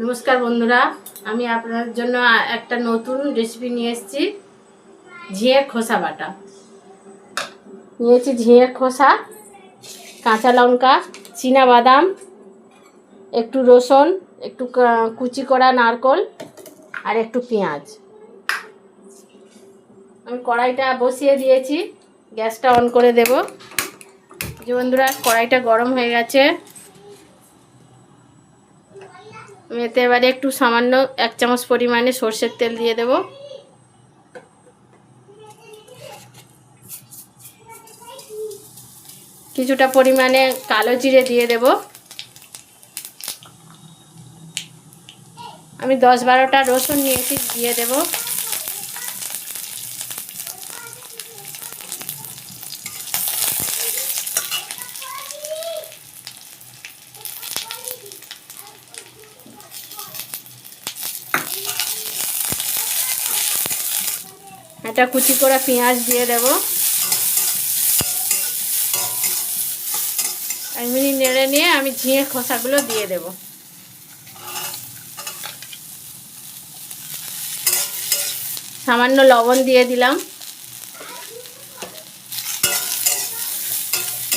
নমস্কার বন্ধুরা, আমি আপনাদের জন্য একটা নতুন রেসিপি নিয়ে এসেছি। ঝিঙের খোসা বাটা নিয়েছি। ঝিঙের খোসা, কাঁচা লঙ্কা, চীনা বাদাম, একটু রসুন, একটু কুচি করা নারকেল আর একটু পেঁয়াজ। আমি কড়াইটা বসিয়ে দিয়েছি, গ্যাসটা অন করে দেব। যে বন্ধুরা, কড়াইটা গরম হয়ে গেছে। আমি এতে এবারে একটু সামান্য 1 চামচ পরিমাণে সরষের তেল দিয়ে দেব। কিছুটা পরিমাণে কালো জিরে দিয়ে দেব। আমি 10-12টা রসুন নিয়েছি, দিয়ে দেব। একটা কুচি করা পেঁয়াজ দিয়ে দেব। 1 মিনিট নেড়ে নিয়ে আমি ঝিঙে খোসাগুলো দিয়ে দেব। সামান্য লবণ দিয়ে দিলাম।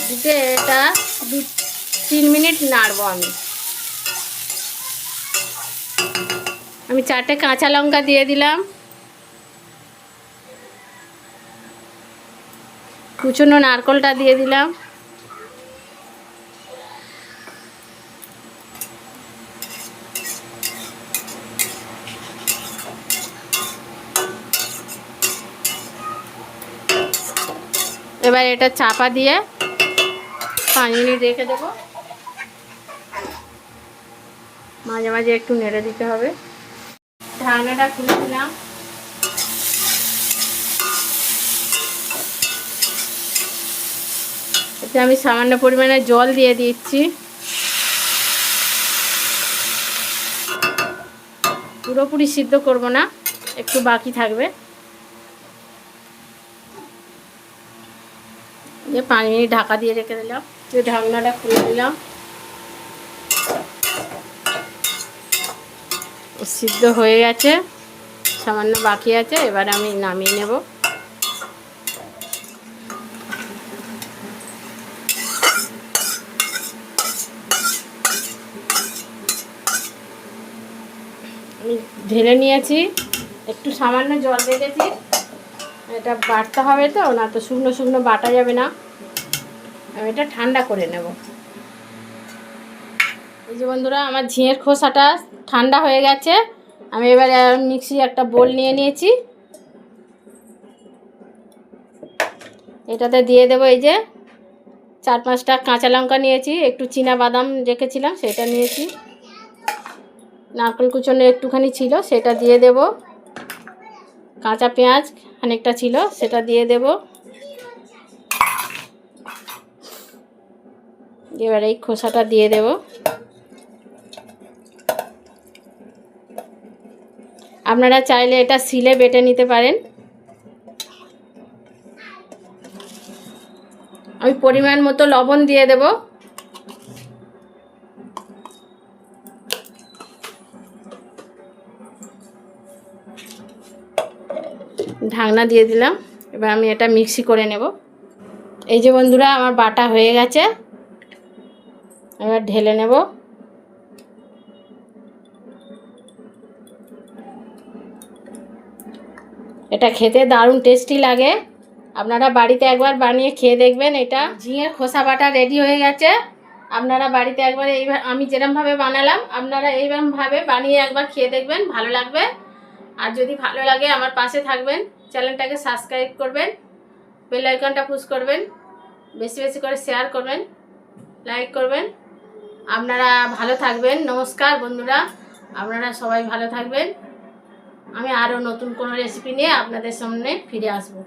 দিতে এটা 2-3 মিনিট নাড়বো। আমি 4টে কাঁচা লঙ্কা দিয়ে দিলাম। কুচনো নারকেলটা দিয়ে দিলাম। এবার এটা চাপা দিয়ে 5 মিনিট রেখে দেব। মাঝে মাঝে একটু নেড়ে দিতে হবে। ঢাকনাটা খুলে দিলাম। এতে আমি সামান্য পরিমাণে জল দিয়ে দিচ্ছি। পুরোপুরি সিদ্ধ করব না, একটু বাকি থাকবে। 5 মিনিট ঢাকা দিয়ে রেখে দিলাম। ঢাকনাটা খুলে দিলাম। সিদ্ধ হয়ে গেছে, সামান্য বাকি আছে। এবার আমি নামিয়ে নেব। আমি ঢেলে নিয়েছি, একটু সামান্য জল রেখেছি। এটা বাটতে হবে তো, না তো শুকনো শুকনো বাটা যাবে না। আমি এটা ঠান্ডা করে নেব। এই যে বন্ধুরা, আমার ঝিঙের খোসাটা ঠান্ডা হয়ে গেছে। আমি এবারে মিক্সি একটা বোল নিয়ে নিয়েছি। এটাতে দিয়ে দেবো এই যে 4-5টা কাঁচা লঙ্কা নিয়েছি, একটু চীনা বাদাম রেখেছিলাম সেটা নিয়েছি, নারকেল কুচনো একটুখানি ছিল সেটা দিয়ে দেব, কাঁচা পেঁয়াজ খানিকটা ছিল সেটা দিয়ে দেব। এবার এই খোসাটা দিয়ে দেব। আপনারা চাইলে এটা শিলে বেটে নিতে পারেন। আমি পরিমাণ মতো লবণ দিয়ে দেব। ঢাকনা দিয়ে দিলাম। এবার আমি এটা মিক্সি করে নেব। এই যে বন্ধুরা, আমার বাটা হয়ে গেছে। এবার ঢেলে নেব। এটা খেতে দারুণ টেস্টি লাগে। আপনারা বাড়িতে একবার বানিয়ে খেয়ে দেখবেন। এটা ঝিঙের খোসা বাটা রেডি হয়ে গেছে। আপনারা বাড়িতে একবার এইভাবে, আমি যেরকমভাবে বানালাম, আপনারা এইরকমভাবে বানিয়ে একবার খেয়ে দেখবেন, ভালো লাগবে। আর যদি ভালো লাগে আমার পাশে থাকবেন, চ্যানেলটাকে সাবস্ক্রাইব করবেন, বেল আইকনটা পুশ করবেন, বেশি বেশি করে শেয়ার করবেন, লাইক করবেন। আপনারা ভালো থাকবেন। নমস্কার বন্ধুরা, আপনারা সবাই ভালো থাকবেন। আমি আরও নতুন কোনো রেসিপি নিয়ে আপনাদের সামনে ফিরে আসবো।